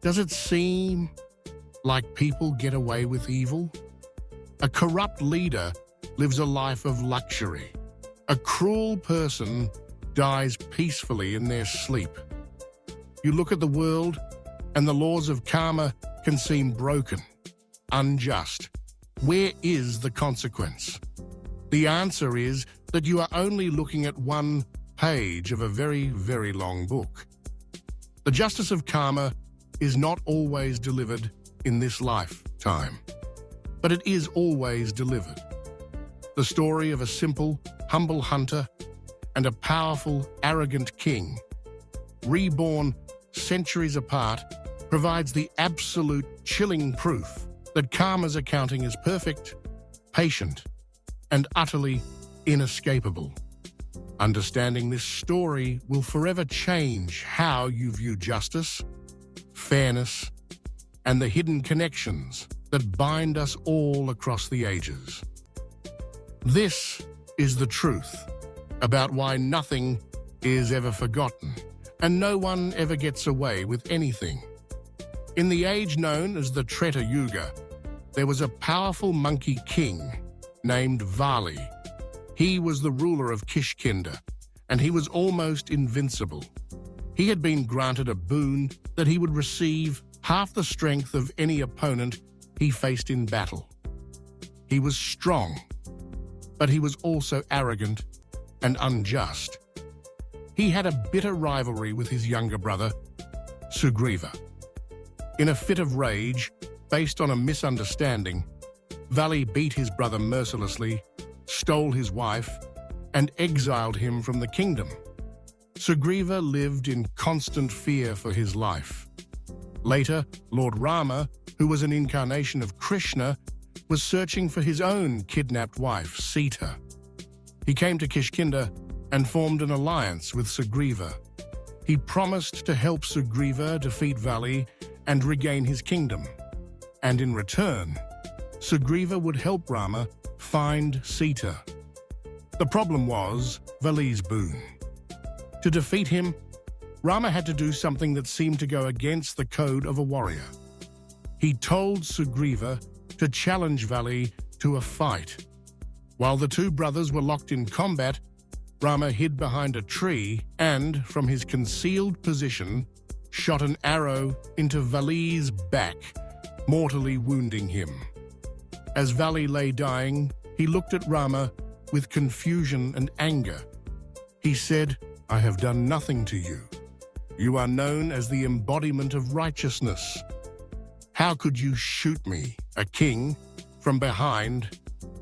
Does it seem like people get away with evil? A corrupt leader lives a life of luxury. A cruel person dies peacefully in their sleep. You look at the world, and the laws of karma can seem broken, unjust. Where is the consequence? The answer is that you are only looking at one page of a very, very long book. The justice of karma is not always delivered in this lifetime, but it is always delivered. The story of a simple, humble hunter and a powerful, arrogant king, reborn centuries apart, provides the absolute chilling proof that karma's accounting is perfect, patient, and utterly inescapable. Understanding this story will forever change how you view justice, fairness, and the hidden connections that bind us all across the ages. This is the truth about why nothing is ever forgotten and no one ever gets away with anything. In the age known as the Treta Yuga, there was a powerful monkey king named Vali. He was the ruler of Kishkinda, and he was almost invincible. He had been granted a boon that he would receive half the strength of any opponent he faced in battle. He was strong, but he was also arrogant and unjust. He had a bitter rivalry with his younger brother, Sugriva. In a fit of rage, based on a misunderstanding, Vali beat his brother mercilessly, stole his wife, and exiled him from the kingdom. Sugriva lived in constant fear for his life. Later, Lord Rama, who was an incarnation of Krishna, was searching for his own kidnapped wife, Sita. He came to Kishkinda and formed an alliance with Sugriva. He promised to help Sugriva defeat Vali and regain his kingdom. And in return, Sugriva would help Rama find Sita. The problem was Vali's boon. To defeat him, Rama had to do something that seemed to go against the code of a warrior. He told Sugriva to challenge Vali to a fight. While the two brothers were locked in combat, Rama hid behind a tree and, from his concealed position, shot an arrow into Vali's back, mortally wounding him. As Vali lay dying, he looked at Rama with confusion and anger. He said, "I have done nothing to you. You are known as the embodiment of righteousness. How could you shoot me, a king, from behind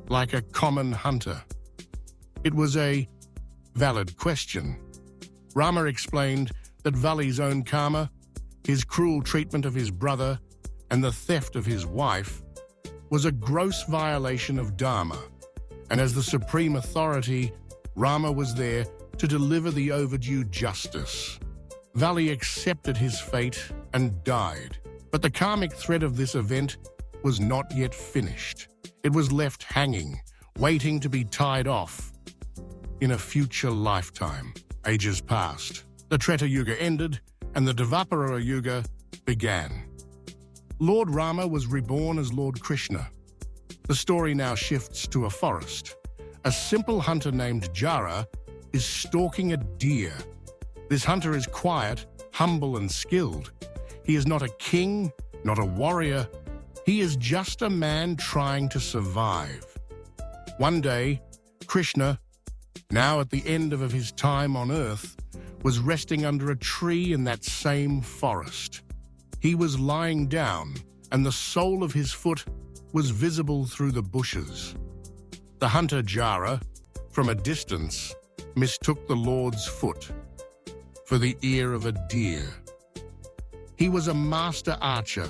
like a common hunter?" It was a valid question. Rama explained that Vali's own karma, his cruel treatment of his brother, and the theft of his wife was a gross violation of Dharma, and as the supreme authority, Rama was there to deliver the overdue justice. Vali accepted his fate and died, but the karmic thread of this event was not yet finished. It was left hanging, waiting to be tied off. In a future lifetime, ages passed. The Treta Yuga ended, and the Dvapara Yuga began. Lord Rama was reborn as Lord Krishna. The story now shifts to a forest. A simple hunter named Jara is stalking a deer. This hunter is quiet, humble, and skilled. He is not a king, not a warrior. He is just a man trying to survive. One day, Krishna, now at the end of his time on earth, was resting under a tree in that same forest. He was lying down, and the sole of his foot was visible through the bushes. The hunter Jara, from a distance, mistook the Lord's foot for the ear of a deer. He was a master archer.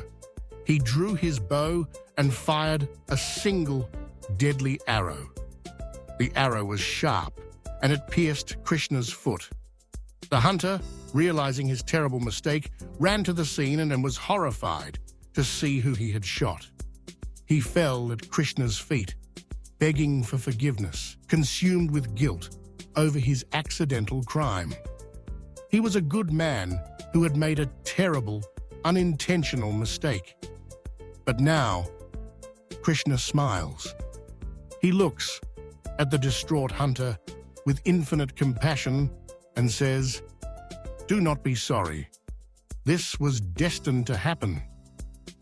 He drew his bow and fired a single deadly arrow. The arrow was sharp, and it pierced Krishna's foot. The hunter, realizing his terrible mistake, ran to the scene and was horrified to see who he had shot. He fell at Krishna's feet, begging for forgiveness, consumed with guilt over his accidental crime. He was a good man who had made a terrible, unintentional mistake. But now, Krishna smiles. He looks at the distraught hunter with infinite compassion and says, "Do not be sorry. This was destined to happen.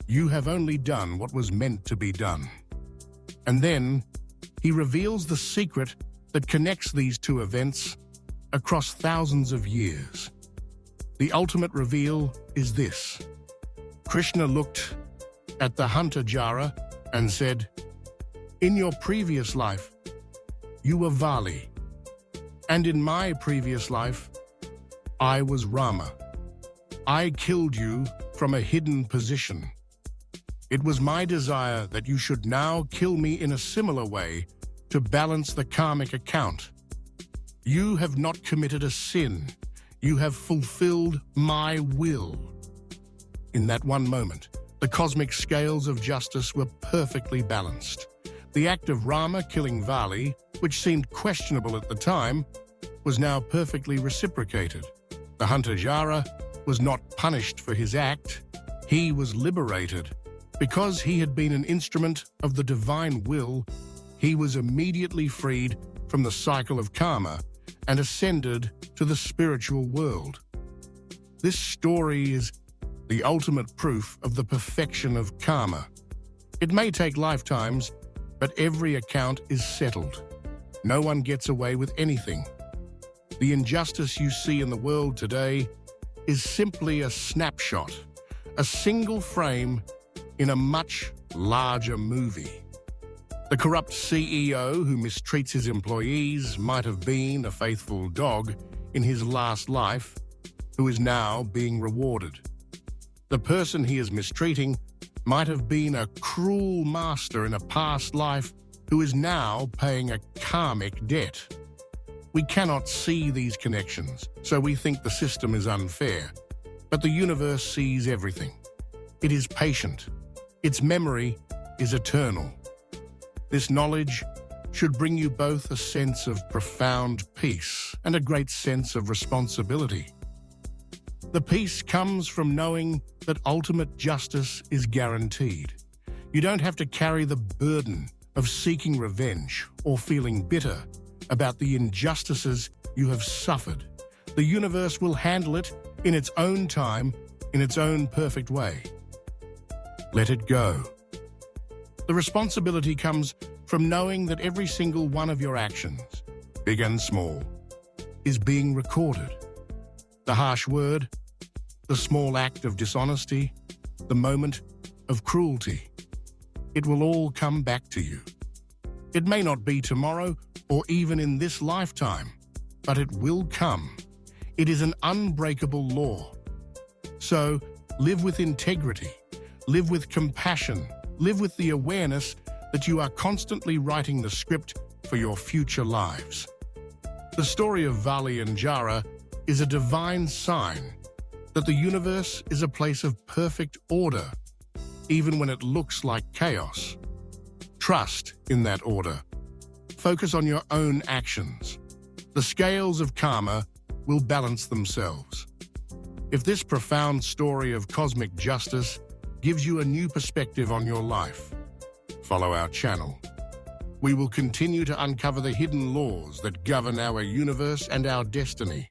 You have only done what was meant to be done." And then he reveals the secret that connects these two events across thousands of years. The ultimate reveal is this. Krishna looked at the hunter Jara and said, "In your previous life, you were Vali, and in my previous life, I was Rama. I killed you from a hidden position. It was my desire that you should now kill me in a similar way to balance the karmic account. You have not committed a sin. You have fulfilled my will." In that one moment, the cosmic scales of justice were perfectly balanced. The act of Rama killing Vali, which seemed questionable at the time, was now perfectly reciprocated. The hunter Jara was not punished for his act. He was liberated. Because he had been an instrument of the divine will, he was immediately freed from the cycle of karma and ascended to the spiritual world. This story is the ultimate proof of the perfection of karma. It may take lifetimes, but every account is settled. No one gets away with anything. The injustice you see in the world today is simply a snapshot, a single frame in a much larger movie. The corrupt CEO who mistreats his employees might have been a faithful dog in his last life who is now being rewarded. The person he is mistreating might have been a cruel master in a past life who is now paying a karmic debt. We cannot see these connections, so we think the system is unfair. But the universe sees everything. It is patient. Its memory is eternal. This knowledge should bring you both a sense of profound peace and a great sense of responsibility. The peace comes from knowing that ultimate justice is guaranteed. You don't have to carry the burden of seeking revenge or feeling bitter about the injustices you have suffered. The universe will handle it in its own time, in its own perfect way. Let it go. The responsibility comes from knowing that every single one of your actions, big and small, is being recorded. The harsh word, the small act of dishonesty, the moment of cruelty. It will all come back to you. It may not be tomorrow or even in this lifetime, but it will come. It is an unbreakable law. So, live with integrity, live with compassion, live with the awareness that you are constantly writing the script for your future lives. The story of Vali and Jara is a divine sign that the universe is a place of perfect order, even when it looks like chaos. Trust in that order. Focus on your own actions. The scales of karma will balance themselves. If this profound story of cosmic justice gives you a new perspective on your life, follow our channel. We will continue to uncover the hidden laws that govern our universe and our destiny.